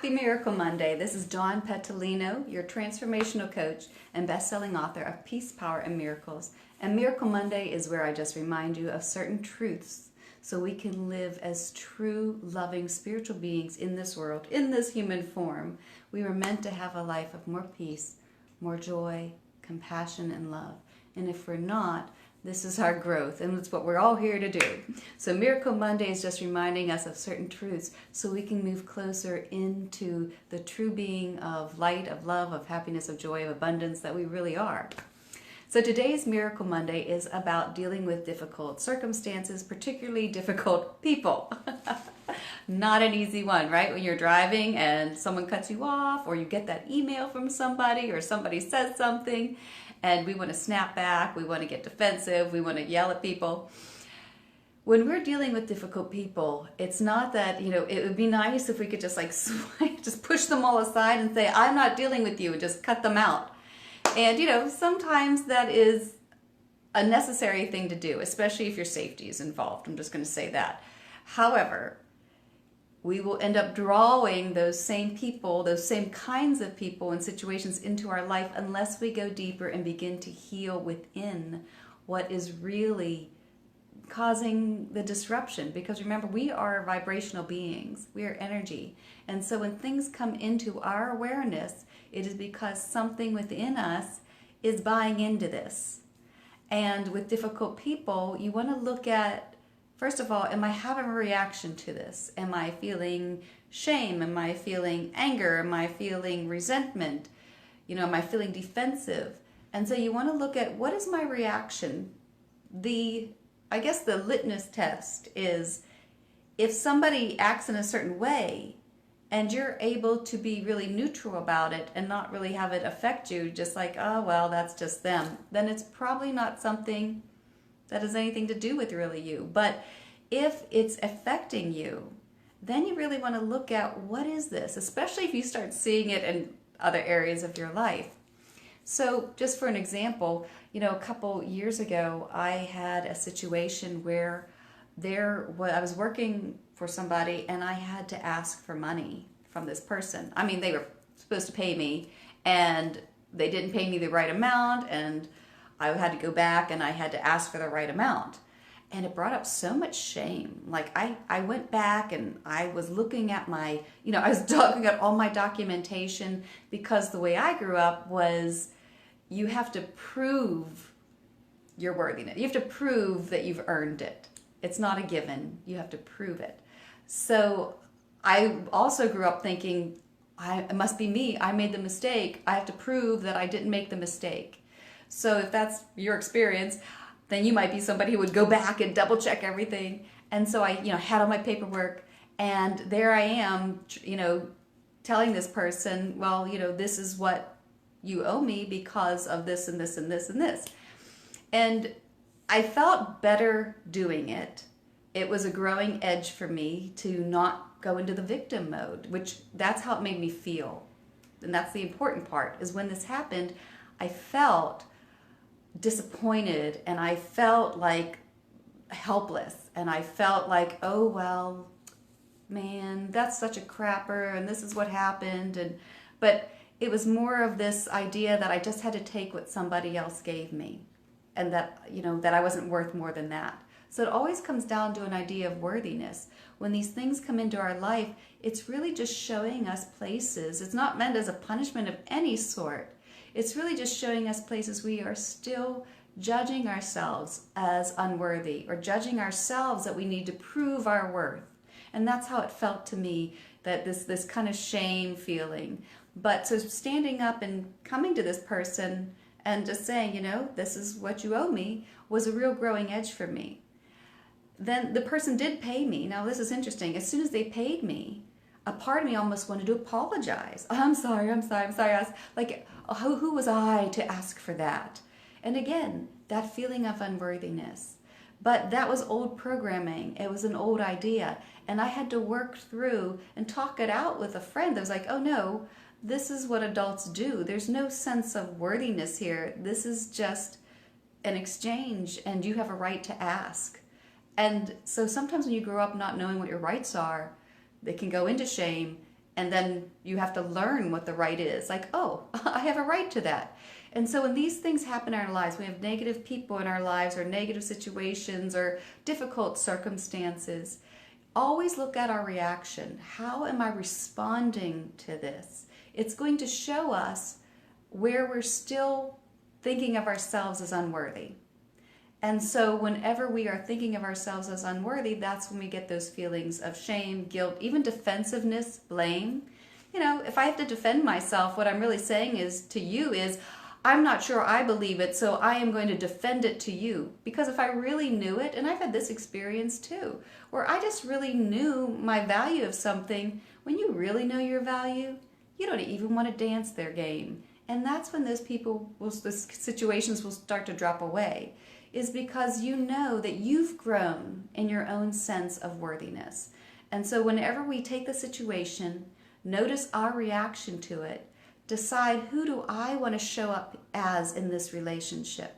Happy Miracle Monday. This is Dawn Petalino, your transformational coach and best-selling author of Peace, Power, and Miracles. And Miracle Monday is where I just remind you of certain truths so we can live as true, loving, spiritual beings in this world, in this human form. We were meant to have a life of more peace, more joy, compassion, and love. And if we're not, this is our growth, and it's what we're all here to do. So Miracle Monday is just reminding us of certain truths so we can move closer into the true being of light, of love, of happiness, of joy, of abundance that we really are. So today's Miracle Monday is about dealing with difficult circumstances, particularly difficult people. Not an easy one, right? When you're driving and someone cuts you off, or you get that email from somebody, or somebody says something, and we want to snap back, we want to get defensive, we want to yell at people. When we're dealing with difficult people, it's not that, it would be nice if we could just just push them all aside and say, I'm not dealing with you, and just cut them out. And, sometimes that is a necessary thing to do, especially if your safety is involved. I'm just going to say that. However, we will end up drawing those same people, those same kinds of people and situations into our life unless we go deeper and begin to heal within what is really causing the disruption. Because remember, we are vibrational beings. We are energy. And so when things come into our awareness, it is because something within us is buying into this. And with difficult people, you want to look at, first of all, am I having a reaction to this? Am I feeling shame? Am I feeling anger? Am I feeling resentment? Am I feeling defensive? And so you want to look at, what is my reaction? I guess the litmus test is, if somebody acts in a certain way and you're able to be really neutral about it and not really have it affect you, just like, oh, well, that's just them, then it's probably not something that has anything to do with really you. But if it's affecting you, then you really want to look at, what is this? Especially if you start seeing it in other areas of your life. So just for an example, a couple years ago, I had a situation where I was working for somebody and I had to ask for money from this person. I mean, they were supposed to pay me and they didn't pay me the right amount, and I had to go back and I had to ask for the right amount. And it brought up so much shame. Like I went back and I was looking at I was looking at all my documentation, because the way I grew up was, you have to prove your worthiness. You have to prove that you've earned it. It's not a given. You have to prove it. So I also grew up thinking, it must be me. I made the mistake. I have to prove that I didn't make the mistake. So if that's your experience, then you might be somebody who would go back and double check everything. And so I, had all my paperwork, and there I am, telling this person, well, this is what you owe me because of this and this and this and this. And I felt better doing it. It was a growing edge for me to not go into the victim mode, which that's how it made me feel. And that's the important part, is when this happened, I felt disappointed, and I felt like helpless, and I felt like, oh, well, man, that's such a crapper, and this is what happened. But it was more of this idea that I just had to take what somebody else gave me, and that, that I wasn't worth more than that. So it always comes down to an idea of worthiness. When these things come into our life, it's really just showing us places. It's not meant as a punishment of any sort. It's really just showing us places we are still judging ourselves as unworthy, or judging ourselves that we need to prove our worth. And that's how it felt to me, that this kind of shame feeling. But so standing up and coming to this person and just saying, this is what you owe me, was a real growing edge for me. Then the person did pay me. Now this is interesting. As soon as they paid me, a part of me almost wanted to apologize. I'm sorry. I was like, who was I to ask for that? And again, that feeling of unworthiness. But that was old programming. It was an old idea. And I had to work through and talk it out with a friend that was like, oh no, this is what adults do. There's no sense of worthiness here. This is just an exchange, and you have a right to ask. And so sometimes when you grow up not knowing what your rights are, they can go into shame, And then you have to learn what the right is. Like, oh, I have a right to that. And so when these things happen in our lives, we have negative people in our lives or negative situations or difficult circumstances, always look at our reaction. How am I responding to this? It's going to show us where we're still thinking of ourselves as unworthy. And so whenever we are thinking of ourselves as unworthy, that's when we get those feelings of shame, guilt, even defensiveness, blame. You know, if I have to defend myself, what I'm really saying is to you is, I'm not sure I believe it, so I am going to defend it to you. Because if I really knew it, and I've had this experience too, where I just really knew my value of something, when you really know your value, you don't even want to dance their game. And that's when those situations will start to drop away, is because you know that you've grown in your own sense of worthiness. And so whenever we take the situation, notice our reaction to it, decide, who do I want to show up as in this relationship?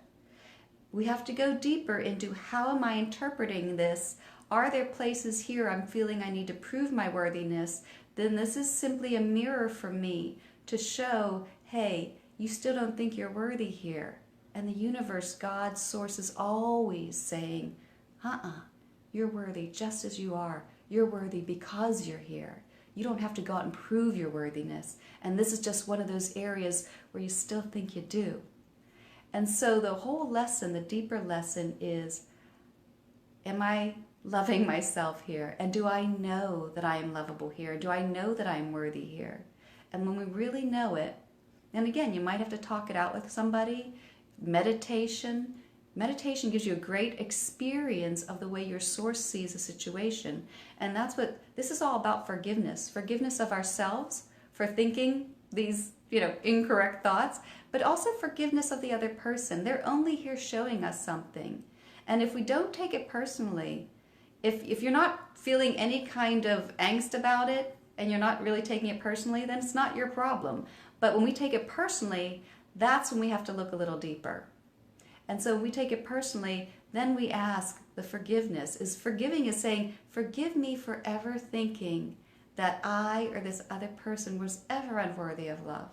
We have to go deeper into, how am I interpreting this? Are there places here I'm feeling I need to prove my worthiness? Then this is simply a mirror for me to show, hey, you still don't think you're worthy here. And the universe, God's source, is always saying, you're worthy just as you are. You're worthy because you're here. You don't have to go out and prove your worthiness. And this is just one of those areas where you still think you do. And so the whole lesson, the deeper lesson is, am I loving myself here? And do I know that I am lovable here? Do I know that I am worthy here? And when we really know it, and again, you might have to talk it out with somebody. Meditation gives you a great experience of the way your source sees a situation. And that's what this is all about: forgiveness. Forgiveness of ourselves for thinking these, incorrect thoughts, but also forgiveness of the other person. They're only here showing us something. And if we don't take it personally, if you're not feeling any kind of angst about it and you're not really taking it personally, then it's not your problem. But when we take it personally, that's when we have to look a little deeper. And so when we take it personally, then we ask the forgiveness. Forgiving is saying, forgive me for ever thinking that I or this other person was ever unworthy of love.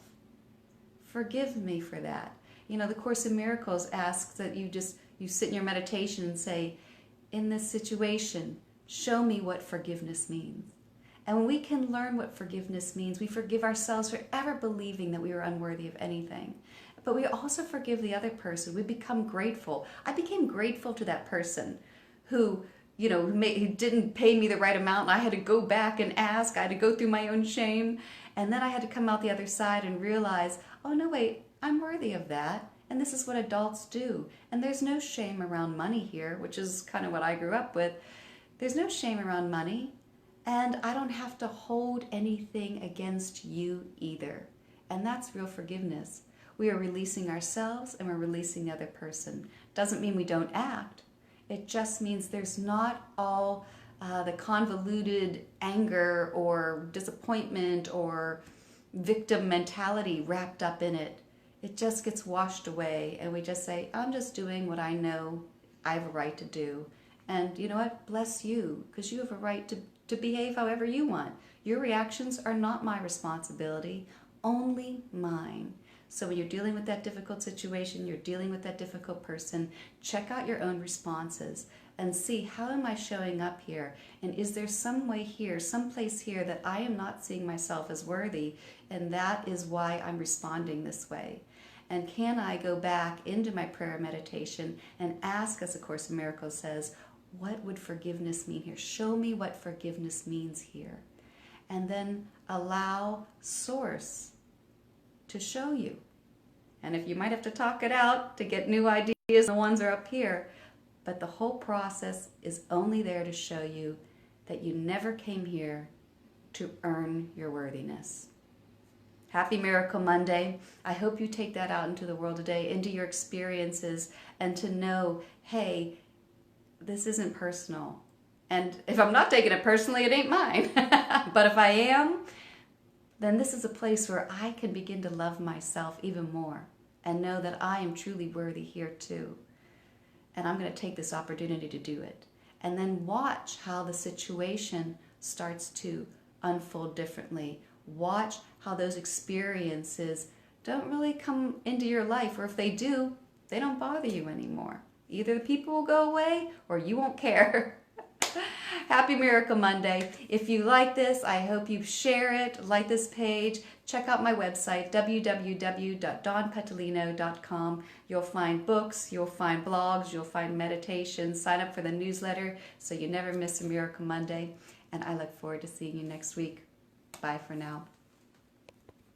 Forgive me for that. The Course in Miracles asks that you sit in your meditation and say, in this situation, show me what forgiveness means. And when we can learn what forgiveness means, we forgive ourselves for ever believing that we were unworthy of anything. But we also forgive the other person. We become grateful. I became grateful to that person who, who didn't pay me the right amount. And I had to go back and ask. I had to go through my own shame. And then I had to come out the other side and realize, oh, no, wait, I'm worthy of that. And this is what adults do. And there's no shame around money here, which is kind of what I grew up with. There's no shame around money. And I don't have to hold anything against you either. And that's real forgiveness. We are releasing ourselves and we're releasing the other person. Doesn't mean we don't act. It just means there's not all the convoluted anger or disappointment or victim mentality wrapped up in it. It just gets washed away and we just say, I'm just doing what I know I have a right to do. And you know what? Bless you, because you have a right to behave however you want. Your reactions are not my responsibility, only mine. So when you're dealing with that difficult situation, you're dealing with that difficult person, check out your own responses and see, how am I showing up here? And is there some way here, some place here that I am not seeing myself as worthy? And that is why I'm responding this way. And can I go back into my prayer meditation and ask, as A Course in Miracles says, what would forgiveness mean here? Show me what forgiveness means here. And then allow Source to show you. And if you might have to talk it out to get new ideas, the ones are up here. But the whole process is only there to show you that you never came here to earn your worthiness. Happy Miracle Monday. I hope you take that out into the world today, into your experiences, and to know, hey, this isn't personal. And if I'm not taking it personally, it ain't mine. But if I am, then this is a place where I can begin to love myself even more and know that I am truly worthy here too. And I'm going to take this opportunity to do it. And then watch how the situation starts to unfold differently. watch how those experiences don't really come into your life, or if they do, they don't bother you anymore. Either the people will go away or you won't care. Happy Miracle Monday. If you like this, I hope you share it, like this page. Check out my website, www.dawnpetalino.com. You'll find books, you'll find blogs, you'll find meditations. Sign up for the newsletter so you never miss a Miracle Monday. And I look forward to seeing you next week. Bye for now.